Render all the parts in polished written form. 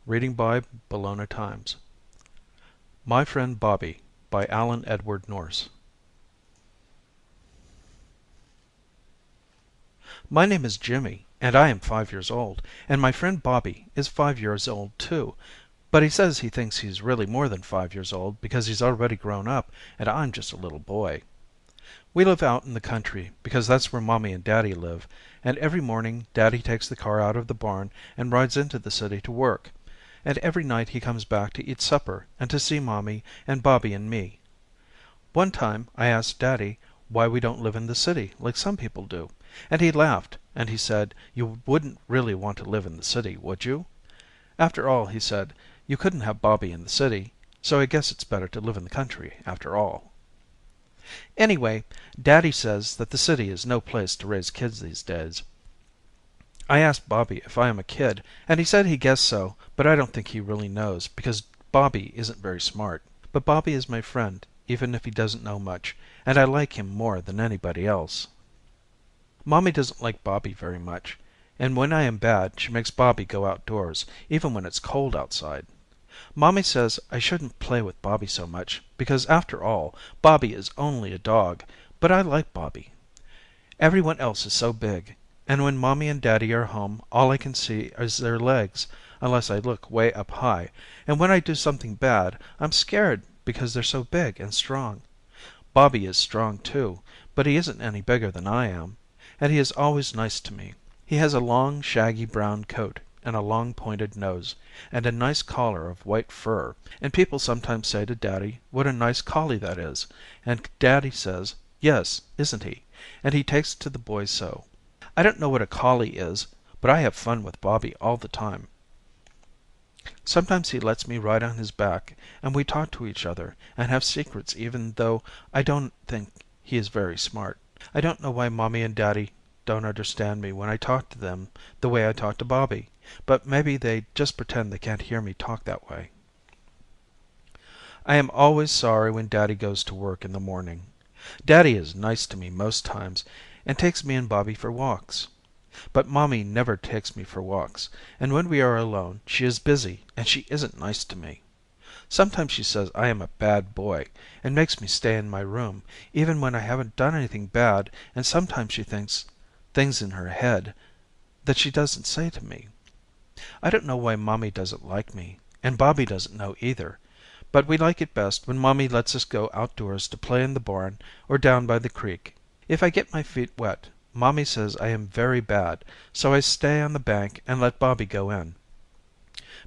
Reading by Bologna Times. My Friend Bobby by Alan Edward Nourse. My name is Jimmy, and I am 5 years old, and my friend Bobby is 5 years old too, but he says he thinks he's really more than 5 years old because he's already grown up and I'm just a little boy. We live out in the country because that's where Mommy and Daddy live, and every morning Daddy takes the car out of the barn and rides into the city to work, and every night he comes back to eat supper and to see Mommy and Bobby and me. One time I asked Daddy why we don't live in the city like some people do, and he laughed and he said you wouldn't really want to live in the city, would you? After all, he said, you couldn't have Bobby in the city, so I guess it's better to live in the country after all. Anyway, Daddy says that the city is no place to raise kids these days. I asked Bobby if I am a kid, and he said he guessed so, but I don't think he really knows because Bobby isn't very smart. But Bobby is my friend, even if he doesn't know much, and I like him more than anybody else. Mommy doesn't like Bobby very much, and when I am bad she makes Bobby go outdoors, even when it's cold outside. Mommy says I shouldn't play with Bobby so much, because after all, Bobby is only a dog, but I like Bobby. Everyone else is so big, and when Mommy and Daddy are home all I can see is their legs, unless I look way up high, and when I do something bad I'm scared because they're so big and strong. Bobby is strong too, but he isn't any bigger than I am, and he is always nice to me. He has a long shaggy brown coat and a long pointed nose, and a nice collar of white fur, and people sometimes say to Daddy what a nice collie that is, and Daddy says, yes, isn't he? And he takes to the boys so. I don't know what a collie is, but I have fun with Bobby all the time. Sometimes he lets me ride on his back, and we talk to each other and have secrets even though I don't think he is very smart. I don't know why Mommy and Daddy don't understand me when I talk to them the way I talk to Bobby, but maybe they just pretend they can't hear me talk that way. I am always sorry when Daddy goes to work in the morning. Daddy is nice to me most times and takes me and Bobby for walks. But Mommy never takes me for walks, and when we are alone she is busy and she isn't nice to me. Sometimes she says I am a bad boy and makes me stay in my room even when I haven't done anything bad, and sometimes she thinks things in her head that she doesn't say to me. I don't know why Mommy doesn't like me, and Bobby doesn't know either, but we like it best when Mommy lets us go outdoors to play in the barn or down by the creek. If I get my feet wet, Mommy says I am very bad, so I stay on the bank and let Bobby go in.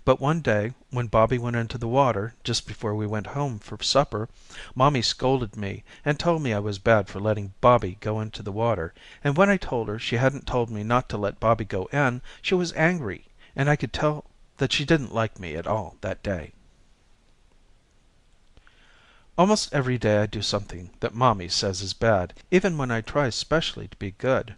But one day when Bobby went into the water just before we went home for supper, Mommy scolded me and told me I was bad for letting Bobby go into the water, and when I told her she hadn't told me not to let Bobby go in, she was angry, and I could tell that she didn't like me at all that day. Almost every day I do something that Mommy says is bad, even when I try specially to be good.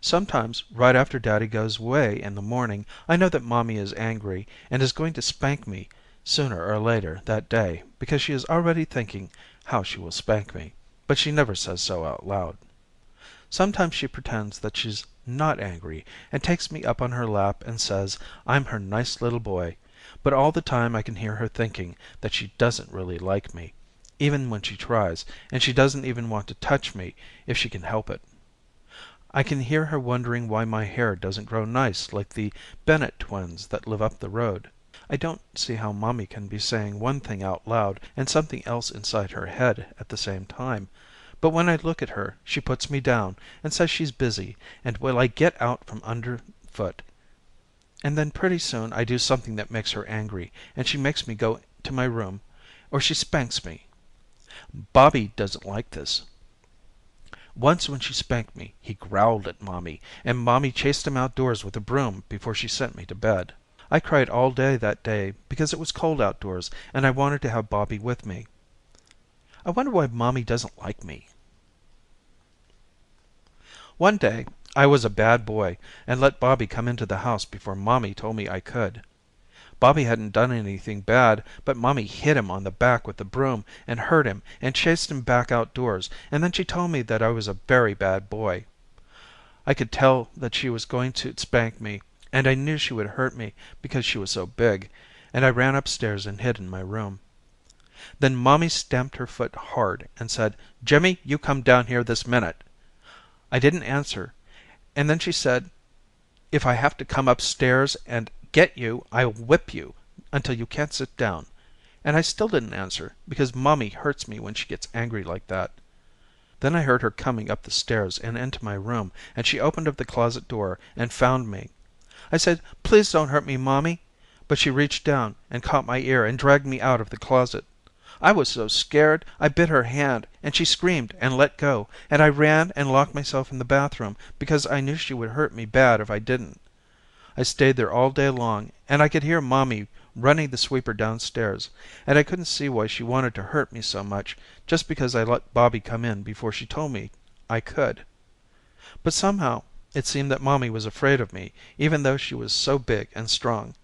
Sometimes right after Daddy goes away in the morning I know that Mommy is angry and is going to spank me sooner or later that day because she is already thinking how she will spank me, but she never says so out loud. Sometimes she pretends that she's not angry and takes me up on her lap and says I'm her nice little boy, but all the time I can hear her thinking that she doesn't really like me, even when she tries, and she doesn't even want to touch me if she can help it. I can hear her wondering why my hair doesn't grow nice like the Bennett twins that live up the road. I don't see how Mommy can be saying one thing out loud and something else inside her head at the same time, but when I look at her she puts me down and says she's busy and will I get out from underfoot, and then pretty soon I do something that makes her angry and she makes me go to my room or she spanks me. Bobby doesn't like this. Once when she spanked me he growled at Mommy, and Mommy chased him outdoors with a broom before she sent me to bed. I cried all day that day because it was cold outdoors and I wanted to have Bobby with me. I wonder why Mommy doesn't like me. One day I was a bad boy and let Bobby come into the house before Mommy told me I could. Bobby hadn't done anything bad, but Mommy hit him on the back with the broom and hurt him and chased him back outdoors, and then she told me that I was a very bad boy. I could tell that she was going to spank me, and I knew she would hurt me because she was so big, and I ran upstairs and hid in my room. Then Mommy stamped her foot hard and said, "Jimmy, you come down here this minute." I didn't answer, and then she said, "If I have to come upstairs and get you, I'll whip you until you can't sit down." And I still didn't answer, because Mommy hurts me when she gets angry like that. Then I heard her coming up the stairs and into my room, and she opened up the closet door and found me. I said, "Please don't hurt me, Mommy," but she reached down and caught my ear and dragged me out of the closet. I was so scared I bit her hand, and she screamed and let go, and I ran and locked myself in the bathroom because I knew she would hurt me bad if I didn't. I stayed there all day long, and I could hear Mommy running the sweeper downstairs, and I couldn't see why she wanted to hurt me so much just because I let Bobby come in before she told me I could. But somehow it seemed that Mommy was afraid of me, even though she was so big and strong.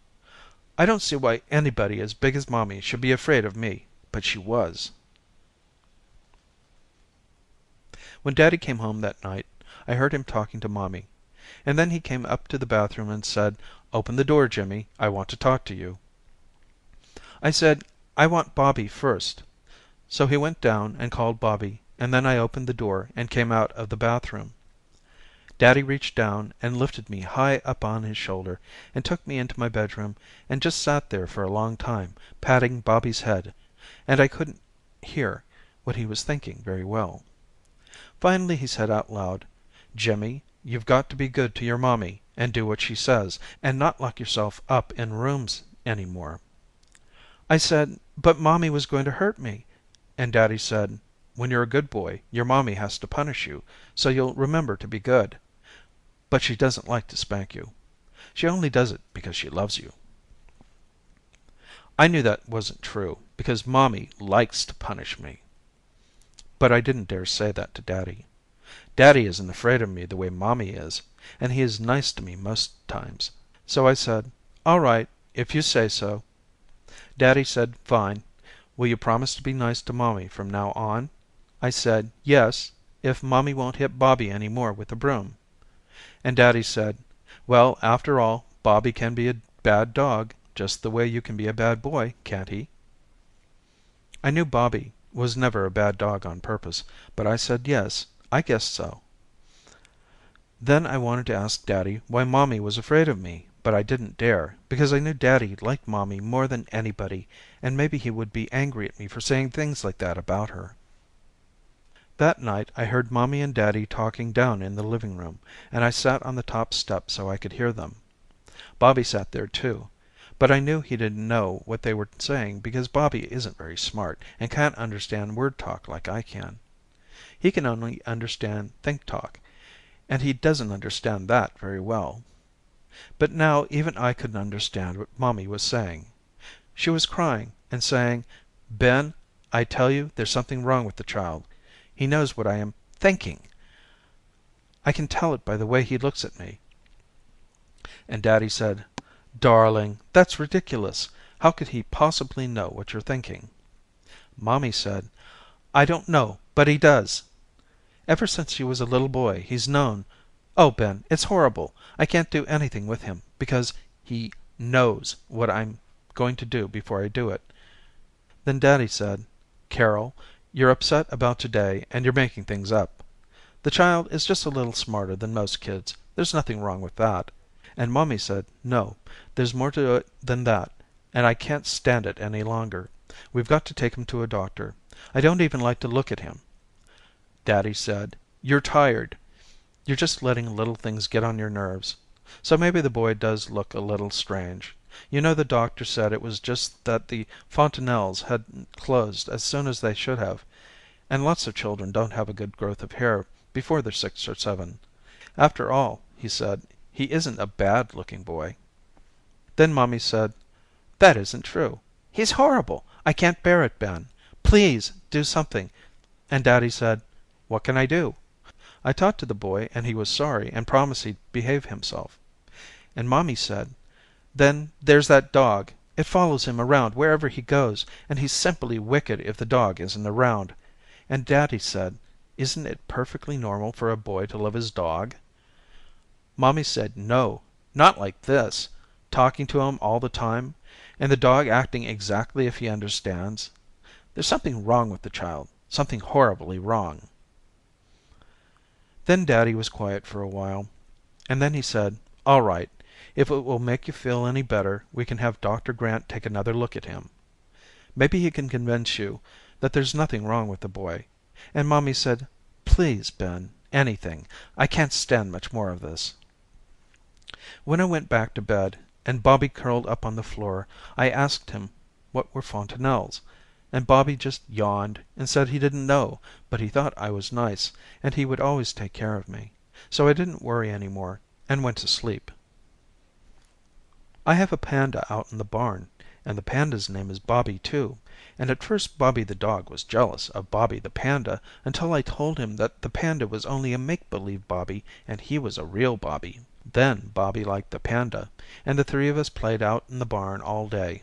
I don't see why anybody as big as Mommy should be afraid of me, but she was. When Daddy came home that night, I heard him talking to Mommy, and then he came up to the bathroom and said, "Open the door, Jimmy. I want to talk to you." I said, "I want Bobby first." So he went down and called Bobby, and then I opened the door and came out of the bathroom. Daddy reached down and lifted me high up on his shoulder and took me into my bedroom and just sat there for a long time, patting Bobby's head, and I couldn't hear what he was thinking very well. Finally he said out loud, "Jimmy, you've got to be good to your Mommy and do what she says, and not lock yourself up in rooms any more." I said, "But Mommy was going to hurt me," and Daddy said, "When you're a good boy, your Mommy has to punish you, so you'll remember to be good. But she doesn't like to spank you. She only does it because she loves you." I knew that wasn't true, because Mommy likes to punish me. But I didn't dare say that to Daddy. Daddy isn't afraid of me the way Mommy is, and he is nice to me most times. So I said, "All right, if you say so." Daddy said, "Fine. Will you promise to be nice to Mommy from now on?" I said, "Yes, if Mommy won't hit Bobby any more with the broom." And Daddy said, "Well, after all, Bobby can be a bad dog, just the way you can be a bad boy, can't he?" I knew Bobby was never a bad dog on purpose, but I said yes, I guessed so. Then I wanted to ask Daddy why Mommy was afraid of me, but I didn't dare, because I knew Daddy liked Mommy more than anybody, and maybe he would be angry at me for saying things like that about her. That night I heard Mommy and Daddy talking down in the living room, and I sat on the top step so I could hear them. Bobby sat there too, but I knew he didn't know what they were saying because Bobby isn't very smart and can't understand word talk like I can. He can only understand think talk, and he doesn't understand that very well. But now even I couldn't understand what Mommy was saying. She was crying and saying, "Ben, I tell you there's something wrong with the child. He knows what I am thinking. I can tell it by the way he looks at me." And Daddy said, "Darling, that's ridiculous. How could he possibly know what you're thinking?" Mommy said, "I don't know, but he does. Ever since he was a little boy he's known. Oh, Ben, it's horrible. I can't do anything with him because he knows what I'm going to do before I do it." Then Daddy said, "Carol, you're upset about today and you're making things up. The child is just a little smarter than most kids. There's nothing wrong with that." And Mommy said, "No, there's more to it than that, and I can't stand it any longer. We've got to take him to a doctor. I don't even like to look at him." Daddy said, "You're tired. You're just letting little things get on your nerves. So maybe the boy does look a little strange. You know the doctor said it was just that the fontanelles hadn't closed as soon as they should have, and lots of children don't have a good growth of hair before they're 6 or 7. After all," he said, "he isn't a bad looking boy." Then Mommy said, "That isn't true. He's horrible. I can't bear it, Ben. Please do something." And Daddy said, "What can I do?" I talked to the boy and he was sorry and promised he'd behave himself. And Mommy said, "Then there's that dog. It follows him around wherever he goes, and he's simply wicked if the dog isn't around." And Daddy said, "Isn't it perfectly normal for a boy to love his dog?" Mommy said no, Not like this, talking to him all the time, and the dog acting exactly if he understands. There's something wrong with the child, something horribly wrong." Then Daddy was quiet for a while, and then he said, "All right, if it will make you feel any better, we can have Dr. Grant take another look at him. Maybe he can convince you that there's nothing wrong with the boy." And Mommy said, "Please, Ben, anything. I can't stand much more of this." When I went back to bed, and Bobby curled up on the floor, I asked him what were fontanelles, and Bobby just yawned and said he didn't know, but he thought I was nice, and he would always take care of me. So I didn't worry any more, and went to sleep. I have a panda out in the barn, and the panda's name is Bobby too, and at first Bobby the dog was jealous of Bobby the panda until I told him that the panda was only a make-believe Bobby and he was a real Bobby. Then Bobby liked the panda, and the three of us played out in the barn all day.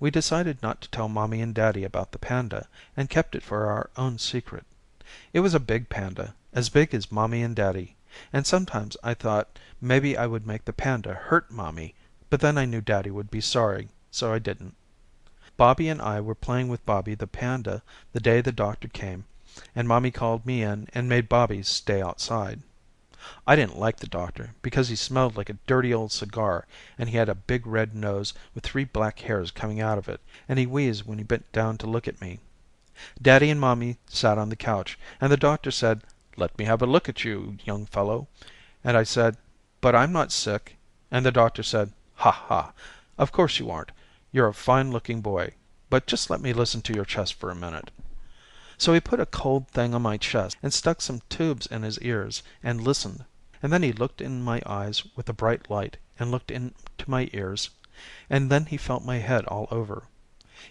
We decided not to tell Mommy and Daddy about the panda, and kept it for our own secret. It was a big panda, as big as Mommy and Daddy, and sometimes I thought maybe I would make the panda hurt Mommy, but then I knew Daddy would be sorry, so I didn't. Bobby and I were playing with Bobby the panda the day the doctor came, and Mommy called me in and made Bobby stay outside. I didn't like the doctor because he smelled like a dirty old cigar, and he had a big red nose with 3 black hairs coming out of it, and he wheezed when he bent down to look at me. Daddy and Mommy sat on the couch, and the doctor said, "Let me have a look at you, young fellow." And I said, "But I'm not sick." And the doctor said, "Ha ha, of course you aren't. You're a fine looking boy, but just let me listen to your chest for a minute." So he put a cold thing on my chest and stuck some tubes in his ears and listened. And then he looked in my eyes with a bright light and looked into my ears, and then he felt my head all over.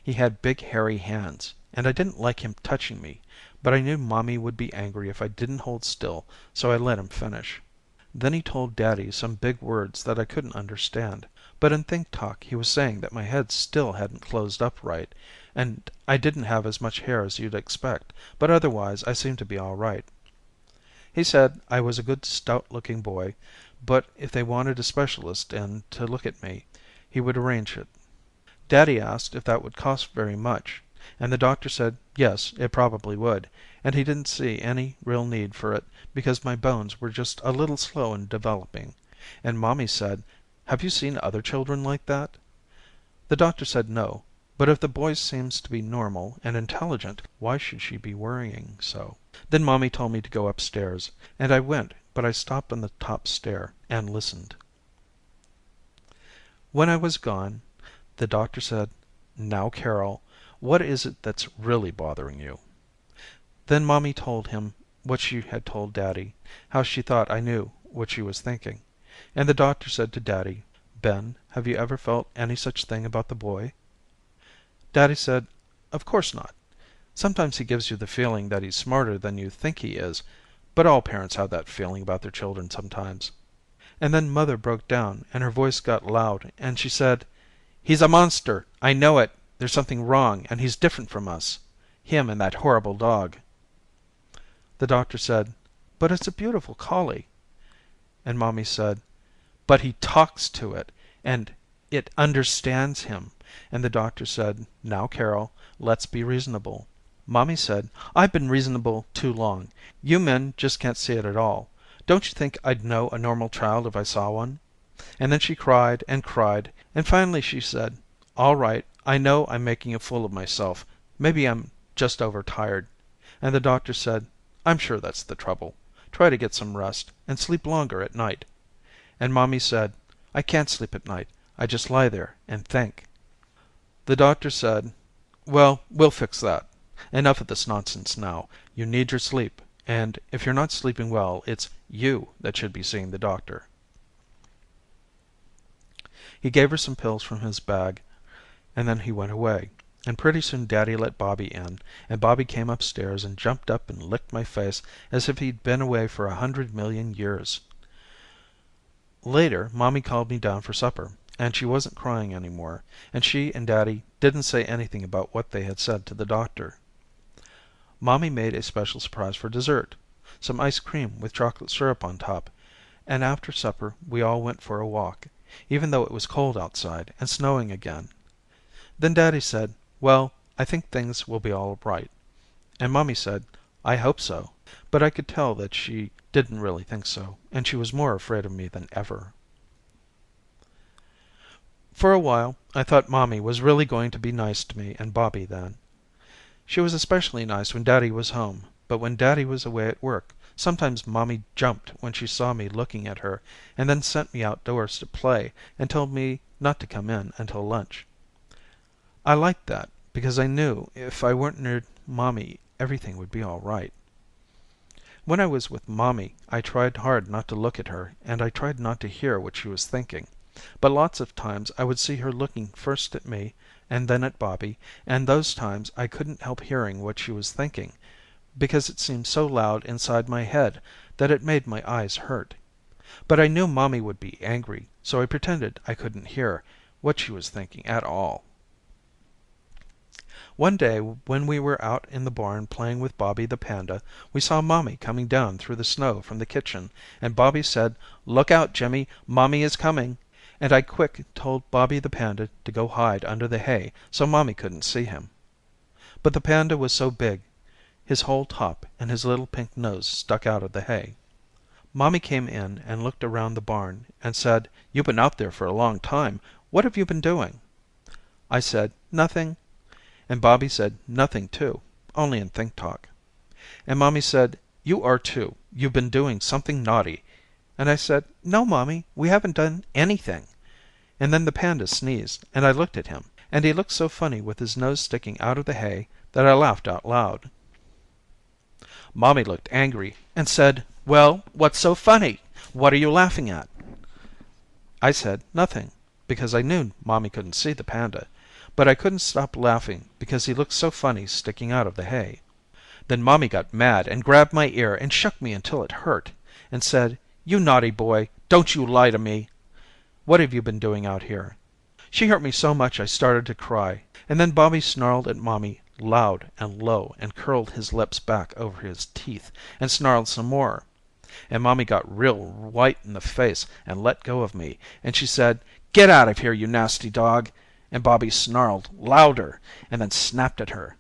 He had big hairy hands, and I didn't like him touching me, but I knew Mommy would be angry if I didn't hold still, so I let him finish. Then he told Daddy some big words that I couldn't understand, but in think talk he was saying that my head still hadn't closed up right, and I didn't have as much hair as you'd expect, but otherwise I seemed to be all right. He said I was a good stout looking boy, but if they wanted a specialist in to look at me, he would arrange it. Daddy asked if that would cost very much, and the doctor said yes, it probably would, and he didn't see any real need for it because my bones were just a little slow in developing, and Mommy said, "Have you seen other children like that?" The doctor said no, but if the boy seems to be normal and intelligent, why should she be worrying so? Then Mommy told me to go upstairs, and I went, but I stopped on the top stair and listened. When I was gone, the doctor said, "Now, Carol, what is it that's really bothering you?" Then Mommy told him what she had told Daddy, how she thought I knew what she was thinking. And the doctor said to Daddy, "Ben, have you ever felt any such thing about the boy?" Daddy said, "Of course not. Sometimes he gives you the feeling that he's smarter than you think he is, but all parents have that feeling about their children sometimes." And then Mother broke down and her voice got loud and she said, "He's a monster. I know it. There's something wrong and he's different from us. Him and that horrible dog." The doctor said, "But it's a beautiful collie." And Mommy said, "But he talks to it and it understands him." And the doctor said, "Now, Carol, let's be reasonable." Mommy said, "I've been reasonable too long. You men just can't see it at all. Don't you think I'd know a normal child if I saw one?" And then she cried and cried, and finally she said, "All right, I know I'm making a fool of myself. Maybe I'm just overtired." And the doctor said, "I'm sure that's the trouble. Try to get some rest and sleep longer at night." And Mommy said, "I can't sleep at night. I just lie there and think." The doctor said, "Well, we'll fix that. Enough of this nonsense now. You need your sleep, and if you're not sleeping well, it's you that should be seeing the doctor." He gave her some pills from his bag, and then he went away, and pretty soon Daddy let Bobby in, and Bobby came upstairs and jumped up and licked my face as if he'd been away for 100 million years. Later Mommy called me down for supper, and she wasn't crying any more, and she and Daddy didn't say anything about what they had said to the doctor. Mommy made a special surprise for dessert, some ice cream with chocolate syrup on top, and after supper we all went for a walk, even though it was cold outside and snowing again. Then Daddy said, well, I think things will be all right, and Mommy said, I hope so, but I could tell that she didn't really think so, and she was more afraid of me than ever. For a while I thought Mommy was really going to be nice to me and Bobby then. She was especially nice when Daddy was home, but when Daddy was away at work, sometimes Mommy jumped when she saw me looking at her, and then sent me outdoors to play and told me not to come in until lunch. I liked that, because I knew if I weren't near Mommy everything would be all right. When I was with Mommy, I tried hard not to look at her, and I tried not to hear what she was thinking, but lots of times I would see her looking first at me and then at Bobby, and those times I couldn't help hearing what she was thinking, because it seemed so loud inside my head that it made my eyes hurt. But I knew Mommy would be angry, so I pretended I couldn't hear what she was thinking at all. One day when we were out in the barn playing with Bobby the panda, we saw Mommy coming down through the snow from the kitchen, and Bobby said, "Look out, Jimmy, Mommy is coming," and I quick told Bobby the panda to go hide under the hay so Mommy couldn't see him. But the panda was so big, his whole top and his little pink nose stuck out of the hay. Mommy came in and looked around the barn and said, "You've been out there for a long time. What have you been doing?" I said, "Nothing." And Bobby said nothing too, only in think talk. And Mommy said, "You are too. You've been doing something naughty." And I said, "No, Mommy, we haven't done anything." And then the panda sneezed, and I looked at him, and he looked so funny with his nose sticking out of the hay that I laughed out loud. Mommy looked angry and said, "Well, what's so funny? What are you laughing at?" I said nothing, because I knew Mommy couldn't see the panda, but I couldn't stop laughing because he looked so funny sticking out of the hay. Then Mommy got mad and grabbed my ear and shook me until it hurt, and said, "You naughty boy, don't you lie to me. What have you been doing out here?" She hurt me so much I started to cry, and then Bobby snarled at Mommy loud and low and curled his lips back over his teeth and snarled some more. And Mommy got real white in the face and let go of me, and she said, "Get out of here, you nasty dog," and Bobby snarled louder and then snapped at her.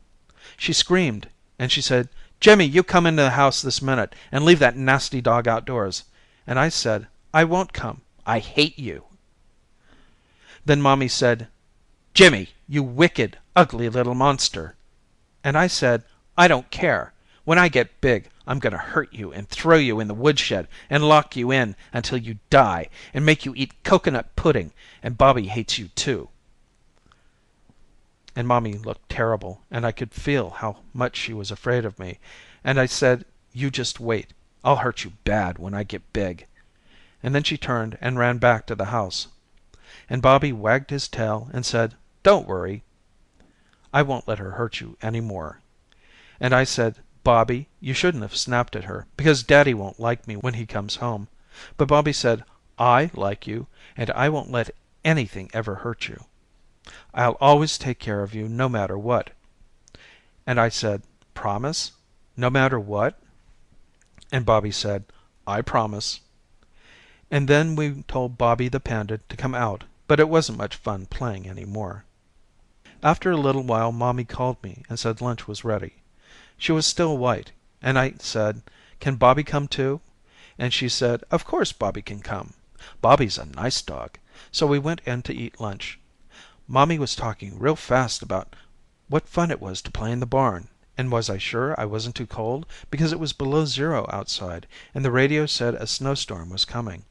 She screamed, and she said, "Jimmy, you come into the house this minute and leave that nasty dog outdoors." And I said, "I won't come. I hate you." Then Mommy said, "Jimmy, you wicked, ugly little monster." And I said, "I don't care. When I get big, I'm going to hurt you and throw you in the woodshed and lock you in until you die and make you eat coconut pudding, and Bobby hates you too." And Mommy looked terrible, and I could feel how much she was afraid of me, and I said, "You just wait. I'll hurt you bad when I get big." And then she turned and ran back to the house. And Bobby wagged his tail and said, "Don't worry. I won't let her hurt you any more." And I said, "Bobby, you shouldn't have snapped at her, because Daddy won't like me when he comes home." But Bobby said, "I like you, and I won't let anything ever hurt you. I'll always take care of you no matter what." And I said, "Promise? No matter what?" And Bobby said, "I promise." And then we told Bobby the panda to come out, but it wasn't much fun playing any more. After a little while Mommy called me and said lunch was ready. She was still white, and I said, "Can Bobby come too?" And she said, "Of course Bobby can come. Bobby's a nice dog." So we went in to eat lunch. Mommy was talking real fast about what fun it was to play in the barn, and was I sure I wasn't too cold, because it was below zero outside, and the radio said a snowstorm was coming.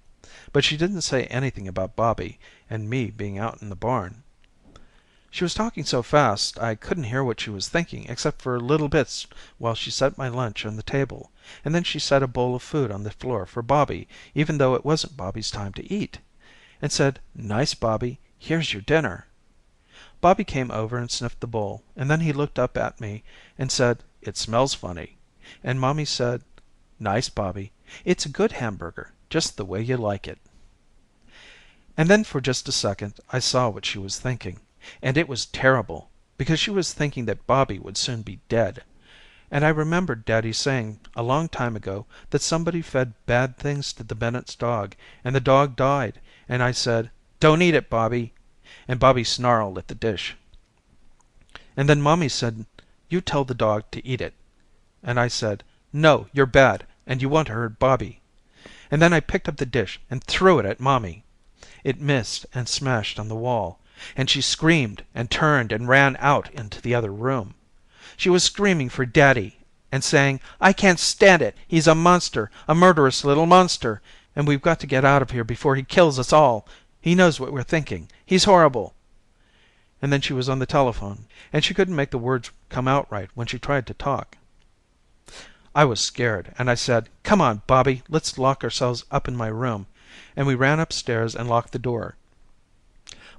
But she didn't say anything about Bobby and me being out in the barn. She was talking so fast I couldn't hear what she was thinking except for little bits while she set my lunch on the table, and then she set a bowl of food on the floor for Bobby even though it wasn't Bobby's time to eat, and said, "Nice, Bobby, here's your dinner." Bobby came over and sniffed the bowl, and then he looked up at me and said, "It smells funny." And Mommy said, "Nice, Bobby. It's a good hamburger, just the way you like it." And then for just a second I saw what she was thinking, and it was terrible, because she was thinking that Bobby would soon be dead. And I remembered Daddy saying a long time ago that somebody fed bad things to the Bennett's dog, and the dog died, and I said, "Don't eat it, Bobby," and Bobby snarled at the dish. And then Mommy said, "You tell the dog to eat it." And I said, "No, you're bad, and you want to hurt Bobby." And then I picked up the dish and threw it at Mommy. It missed and smashed on the wall, and she screamed and turned and ran out into the other room. She was screaming for Daddy and saying, "I can't stand it. He's a monster, a murderous little monster, and we've got to get out of here before he kills us all. He knows what we're thinking. He's horrible." And then she was on the telephone, and she couldn't make the words come out right when she tried to talk. I was scared, and I said, "Come on, Bobby, let's lock ourselves up in my room," and we ran upstairs and locked the door.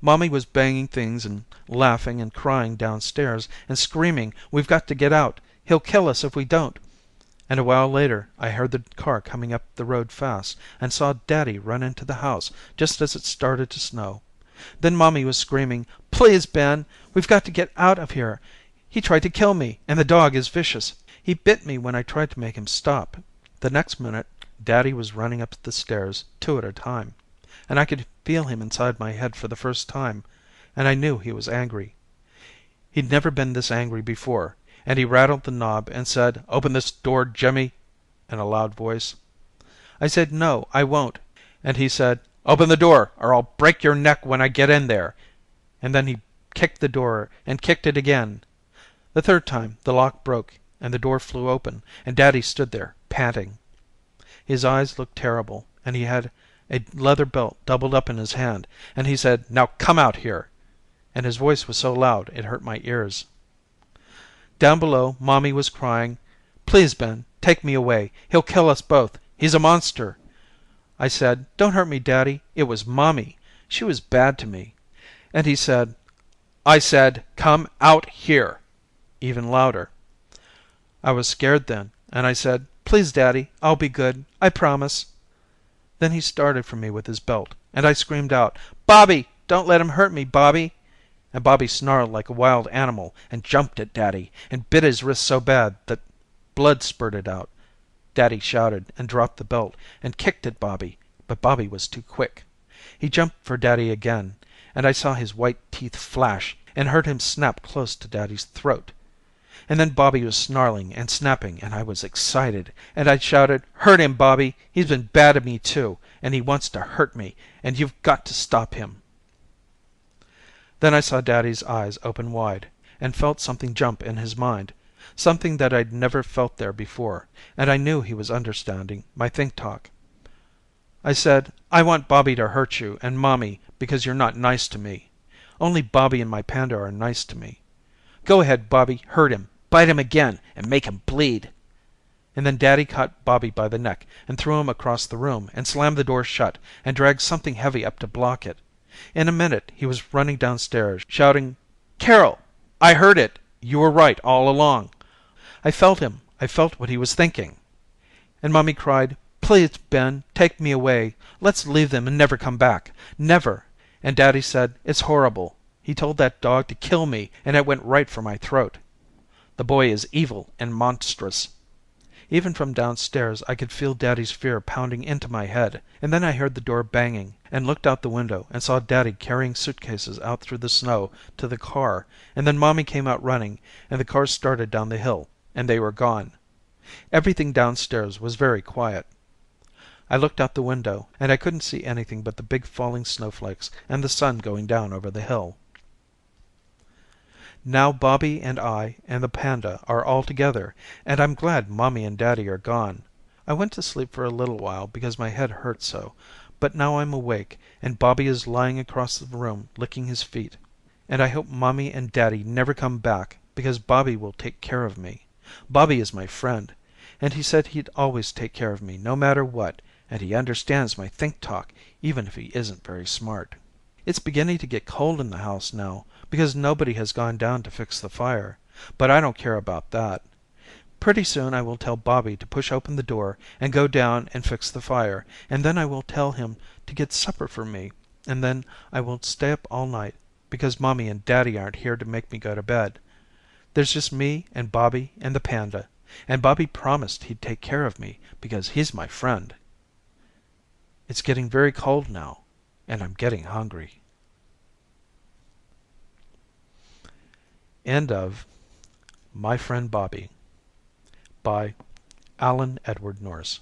Mommy was banging things and laughing and crying downstairs and screaming, "We've got to get out. He'll kill us if we don't." And a while later I heard the car coming up the road fast and saw Daddy run into the house just as it started to snow. Then Mommy was screaming, "Please, Ben, we've got to get out of here. He tried to kill me, and the dog is vicious. He bit me when I tried to make him stop." The next minute Daddy was running up the stairs, two at a time, and I could feel him inside my head for the first time, and I knew he was angry. He'd never been this angry before, and he rattled the knob and said, "Open this door, Jimmy," in a loud voice. I said, "No, I won't," and he said, "Open the door or I'll break your neck when I get in there," and then he kicked the door and kicked it again. The third time the lock broke and the door flew open, and Daddy stood there, panting. His eyes looked terrible, and he had a leather belt doubled up in his hand, and he said, "Now come out here," and his voice was so loud it hurt my ears. Down below Mommy was crying, "Please, Ben, take me away. He'll kill us both. He's a monster." I said, "Don't hurt me, Daddy. It was Mommy. She was bad to me." And he said, "I said, come out here," even louder. I was scared then, and I said, "Please, Daddy, I'll be good. I promise." Then he started for me with his belt, and I screamed out, "Bobby, don't let him hurt me, Bobby." And Bobby snarled like a wild animal and jumped at Daddy and bit his wrist so bad that blood spurted out. Daddy shouted and dropped the belt and kicked at Bobby, but Bobby was too quick. He jumped for Daddy again, and I saw his white teeth flash and heard him snap close to Daddy's throat. And then Bobby was snarling and snapping, and I was excited, and I shouted, "Hurt him, Bobby. He's been bad to me too, and he wants to hurt me, and you've got to stop him." Then I saw Daddy's eyes open wide, and felt something jump in his mind, something that I'd never felt there before, and I knew he was understanding my think talk. I said, "I want Bobby to hurt you and Mommy because you're not nice to me. Only Bobby and my panda are nice to me. Go ahead, Bobby, hurt him. Bite him again and make him bleed." And then Daddy caught Bobby by the neck and threw him across the room and slammed the door shut and dragged something heavy up to block it. In a minute he was running downstairs, shouting, "Carol, I heard it. You were right all along." I felt him. I felt what he was thinking. And Mommy cried, "Please, Ben, take me away. Let's leave them and never come back. Never." And Daddy said, "It's horrible. He told that dog to kill me, and it went right for my throat. The boy is evil and monstrous." Even from downstairs I could feel Daddy's fear pounding into my head, and then I heard the door banging and looked out the window and saw Daddy carrying suitcases out through the snow to the car, and then Mommy came out running and the car started down the hill and they were gone. Everything downstairs was very quiet. I looked out the window and I couldn't see anything but the big falling snowflakes and the sun going down over the hill. Now Bobby and I and the panda are all together, and I'm glad Mommy and Daddy are gone. I went to sleep for a little while because my head hurt so, but now I'm awake and Bobby is lying across the room licking his feet. And I hope Mommy and Daddy never come back because Bobby will take care of me. Bobby is my friend, and he said he'd always take care of me no matter what, and he understands my think talk even if he isn't very smart. It's beginning to get cold in the house now because nobody has gone down to fix the fire, but I don't care about that. Pretty soon I will tell Bobby to push open the door and go down and fix the fire, and then I will tell him to get supper for me, and then I will stay up all night because Mommy and Daddy aren't here to make me go to bed. There's just me and Bobby and the panda, And Bobby promised he'd take care of me because he's my friend. It's getting very cold now, and I'm getting hungry. End of My Friend Bobby by Alan Edward Nourse.